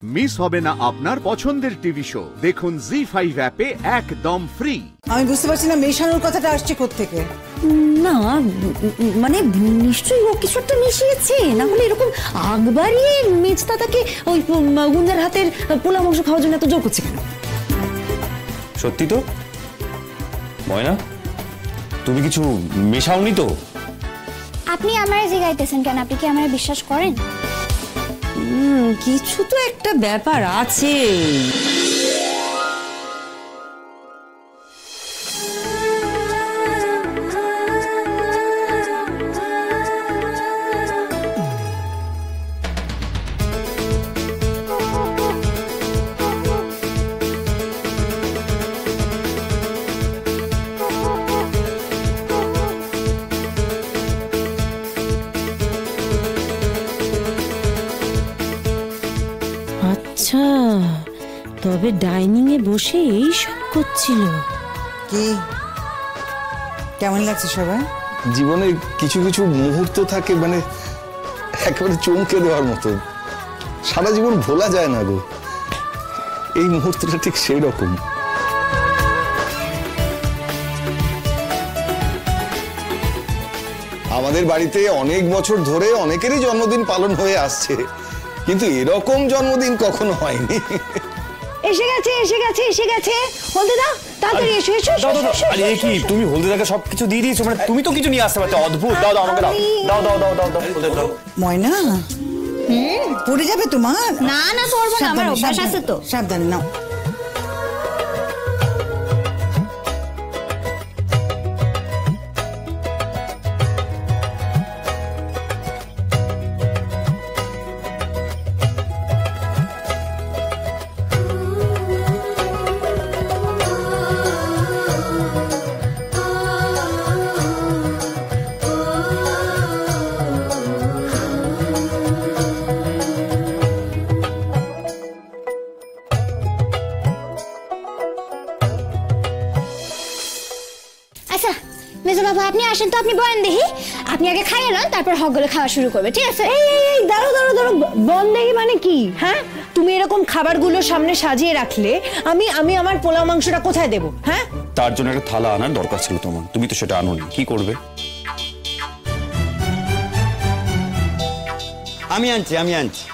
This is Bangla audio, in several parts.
মিস হবে না আপনার পছন্দের টিভি শো। দেখুন জি5 অ্যাপে একদম ফ্রি। আমি বুঝতে পারছি না মেশানোর কথাটা আসছে কোত্থেকে। না মানে নিশ্চয়ই ও কিছু একটা মিশিয়েছে, না হলে এরকম আগ বাড়িয়ে মেজদাদাকে ওই গুঞ্জার হাতের পোলা মাংস খাওয়ার জন্য এত জোর করছে কেন? সত্যি তো ময়না, তুমি কিছু মেশাওনি তো? আপনি আমারে জিগাইতেছেন কেন? আপনি কি আমারে বিশ্বাস করেন? কিছু তো একটা ব্যাপার আছে। আচ্ছা, তবে ডাইনিং এ বসে এই সব করছিল। কি কেমন লাগছে সবাই? জীবনে কিছু কিছু মুহূর্ত থাকে মানে একেবারে চমকে দেওয়ার মতো, সারা জীবন ভোলা যায় না গো। এই মুহূর্তটা ঠিক সেই রকম। আমাদের বাড়িতে অনেক বছর ধরে অনেকেরই জন্মদিন পালন হয়ে আসছে, কিন্তু এরকম জন্মদিন কখনো হয়নি। এসে গেছে এসে গেছে এসে গেছে। হলদেদা তাড়াতাড়ি এসো এসো। আরে কি তুমি হলদেদাকে সবকিছু দিয়ে দিয়েছো? মানে তুমি তো কিছু নিয়ে আসতে পারতে। অদ্ভুত। দাও দাও আমাকে দাও দাও দাও দাও দাও দাও দাও। ময়না পড়ে যাবে তোমার। না না পড়বো না, আমার অভ্যাস আছে তো। সাবধানে নাও। আচ্ছা মেজো বাবা, আপনি আসেন তো, আপনি বলেন দেখি। আপনি আগে খাইয়ে নেন, তারপর হকগুলো খাওয়া শুরু করবে, ঠিক আছে? এই দাঁড়ো দাঁড়ো দাঁড়ো, বন্দেগি মানে কি? হ্যাঁ, তুমি এরকম খাবারগুলো সামনে সাজিয়ে রাখলে আমি আমার পোলাও মাংসটা কোথায় দেবো? হ্যাঁ, তার জন্য একটা থালা আনার দরকার ছিল তোমার, তুমি তো সেটা আনোনি। কি করবে? আমি আনছি আমি আনছি।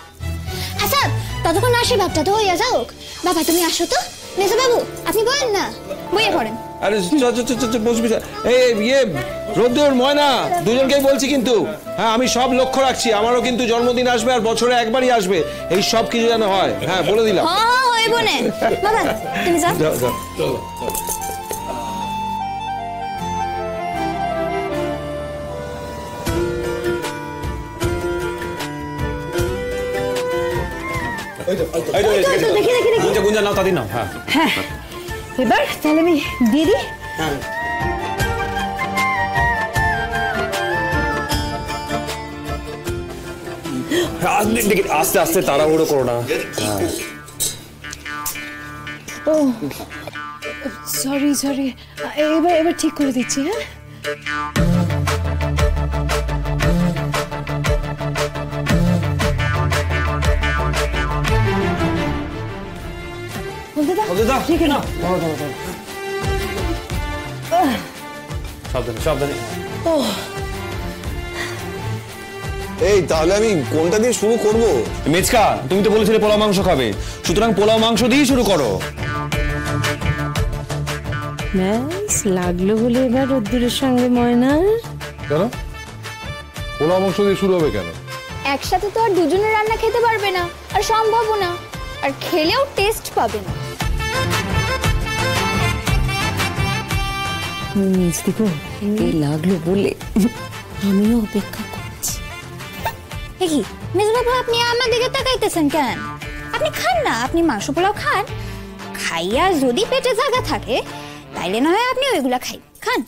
আচ্ছা ততক্ষণ আসি ভাবটা তো হইয়া যাওক। বাবা তুমি আসো তো। মেজো বাবু আপনি বলেন না, বইয়ে পড়েন। আরে বসবি। এই ইয়ে রোদ্দুর ময়না দুজনকেই বলছি কিন্তু, হ্যাঁ আমি সব লক্ষ্য রাখছি। আমারও কিন্তু জন্মদিন আসবে, আর বছরে একবারই আসবে। এই সব কিছু যেন হয়, হ্যাঁ বলে দিলাম। হ্যাঁ হইব না। বাবা তুমি যাও। চলো। গুঞ্জা নাও, তাদের নাও। হ্যাঁ হ্যাঁ, এবার তাহলে আমি দিয়ে দিই। আস্তে আস্তে, তাড়াহুড়ো করো না। ও সরি সরি, এবার ঠিক করে দিচ্ছি। হ্যাঁ সাবধানে। এই তাহলে আমি কোনটা দিয়ে শুরু করব? মেজকা, তুমি তো বলেছিলে পোলাও মাংস খাবে, সুতরাং পোলাও মাংস দিয়ে শুরু করো। ব্যাস লাগলো বলে এবার রোদ্দুরের সঙ্গে ময়না। কেন পোলাও মাংস দিয়ে শুরু হবে কেন? একসাথে তো আর দুজনে রান্না খেতে পারবে না, আর সম্ভবও না, আর খেলেও টেস্ট পাবে না। দেখো এই লাগলো বলে আমিও অপেক্ষা করছি। কি মেজো বাবু আপনি আমার দিকে তাকাইতেছেন কেন? আপনি খান না, আপনি মাংস পোলাও খান। খাইয়া যদি পেটে জায়গা থাকে তাইলে না হয় আপনি ওইগুলা খান।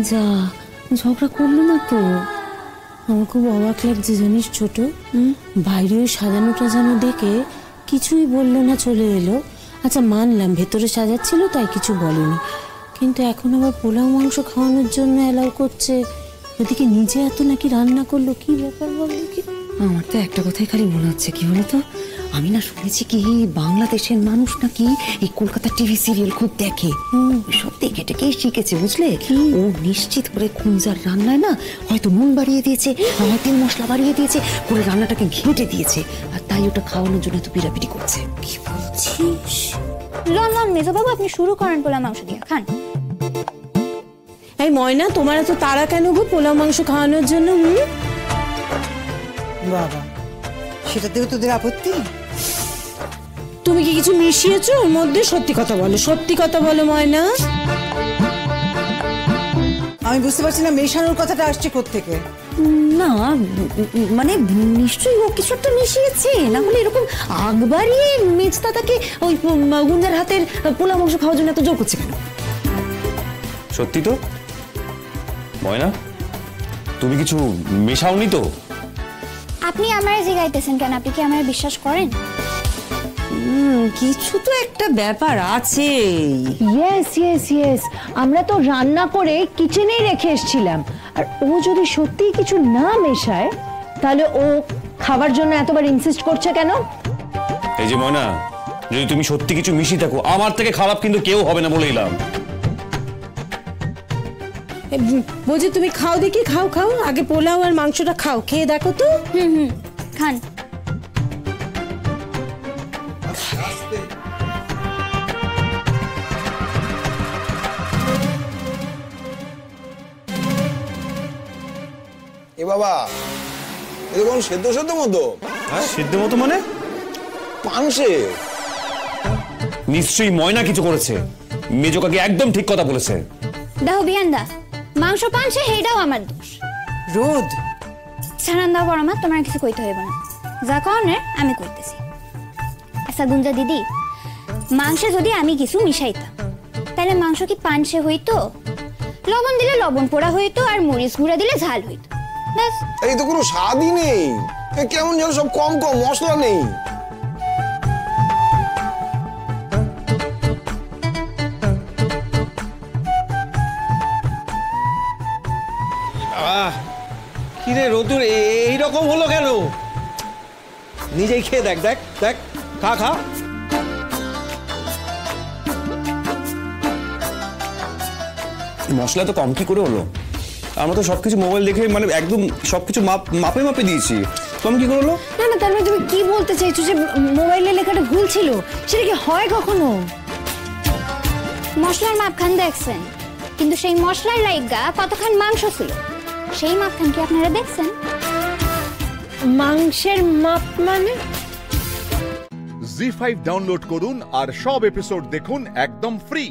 যা ঝগড়া করলো না তো? আমার খুব অবাক লাগছে জানিস ছোট, বাইরে ওই সাজানো টাজানো দেখে কিছুই বললো না, চলে এলো। আচ্ছা মানলাম ভেতরে সাজাচ্ছিল তাই কিছু বলেনি, কিন্তু এখন আবার পোলাও মাংস খাওয়ানোর জন্য অ্যালাউ করছে, ওদিকে নিজে এত নাকি রান্না করলো, কি ব্যাপার বল দেখি। আমার তো একটা কথাই খালি মনে হচ্ছে, কি বলতো, আমি না শুনেছি কি বাংলাদেশের মানুষ নাকি এই কলকাতা টিভি সিরিয়াল খুব দেখে, সব দেখে টেকেই শিখেছে, বুঝলে। ও নিশ্চিত করে কুঞ্জার রান্নায় না হয়তো নুন বাড়িয়ে দিয়েছে, তেল মশলা বাড়িয়ে দিয়েছে, করে রান্নাটাকে ঘেঁটে দিয়েছে, আর তাই ওটা খাওয়ানোর জন্য এত পিড়াপিড়ি করছে। কি বলছিস? লন লন মেজবাবু, আপনি শুরু করেন পোলা মাংস দিয়ে, খান। এই ময়না, তোমার এত তাড়া কেন গো পোলাও মাংস খাওয়ানোর জন্য? বাবা, সেটাতেও তোদের আপত্তি? তুমি কি কিছু মিশিয়েছো ওর মধ্যে? সত্যি কথা বলো, সত্যি কথা বলো ময়না। আমি বুঝতে পারছি না মেশানোর কথাটা আসছে কোত্থেকে। না মানে নিশ্চয়ই ও কিছু একটা মিশিয়েছে, না হলে এরকম আগ বাড়িয়ে মেজদা তাকে ওই গুঞ্জার হাতের পোলাও মাংস খাওয়ার জন্য এত জোর করছে কেন? সত্যি তো ময়না, তুমি কিছু মেশাওনি তো? আপনি আমারে জিগাইতেছেন কেন? আপনি কি আমারে বিশ্বাস করেন? কিছু তো একটা ব্যাপার আছে। ইয়েস ইয়েস ইয়েস, আমরা তো রান্না করে কিচেনেই রেখে এসেছিলাম, আর ও যদি সত্যিই কিছু না মেশায় তাহলে ও খাবার জন্য এতবার ইনসিস্ট করছে কেন? এই যে ময়না, যদি তুমি সত্যি কিছু মিশিয়ে থাকো, আমার থেকে খারাপ কিন্তু কেউ হবে না বলে দিলাম। বলছি তুমি খাও দেখি, খাও খাও, আগে পোলাও আর মাংসটা খাও, খেয়ে দেখো তো। খান। এ বাবা, এরকম সেদ্ধ সেদ্ধ মতো। হ্যাঁ, সিদ্ধ মতো মানে? পানসে। নিশ্চয়ই ময়না কিছু করেছে। মেজো কাকি একদম ঠিক কথা বলেছে। দেখো বিয়ান্দা, মাংস পানছে সেইটাও আমার দোষ। রোদ, ছাড়ান দাও বড় মা, তোমার কিছু কইতে হইব না, যা কনের আমি কইতেছি। আচ্ছা গুঞ্জা দিদি, মাংসে যদি আমি কিছু মিশাইতাম তাহলে মাংস কি পানসে হইতো? লবণ দিলে লবণ পোড়া হইতো, আর মরিচ গুঁড়া দিলে ঝাল হইতো, ব্যাস। এই তো কোনো স্বাদই নেই, কেমন যেন সব কম কম, মশলা নেই। কিরে রোদুর, এইরকম হলো কেন? নিজেই খেয়ে দেখ, দেখ দেখ, খা খা। মশলা তো কম কি করে হলো? আমরা তো সবকিছু মোবাইল দেখে মানে একদম সবকিছু মাপে মাপে দিয়েছি, কম কি করে হলো? না না, তার মানে তুমি কি বলতে চাইছো যে মোবাইলে লেখাটা ভুল ছিল? সেটা কি হয় কখনো? মশলার মাপখান দেখছেন, কিন্তু সেই মশলার লাইগা কতখান মাংস ছিল সেই মাপখান কি আপনারা দেখছেন? মাংসের মাপ মানে? জি5 ডাউনলোড করুন আর সব এপিসোড দেখুন একদম ফ্রি।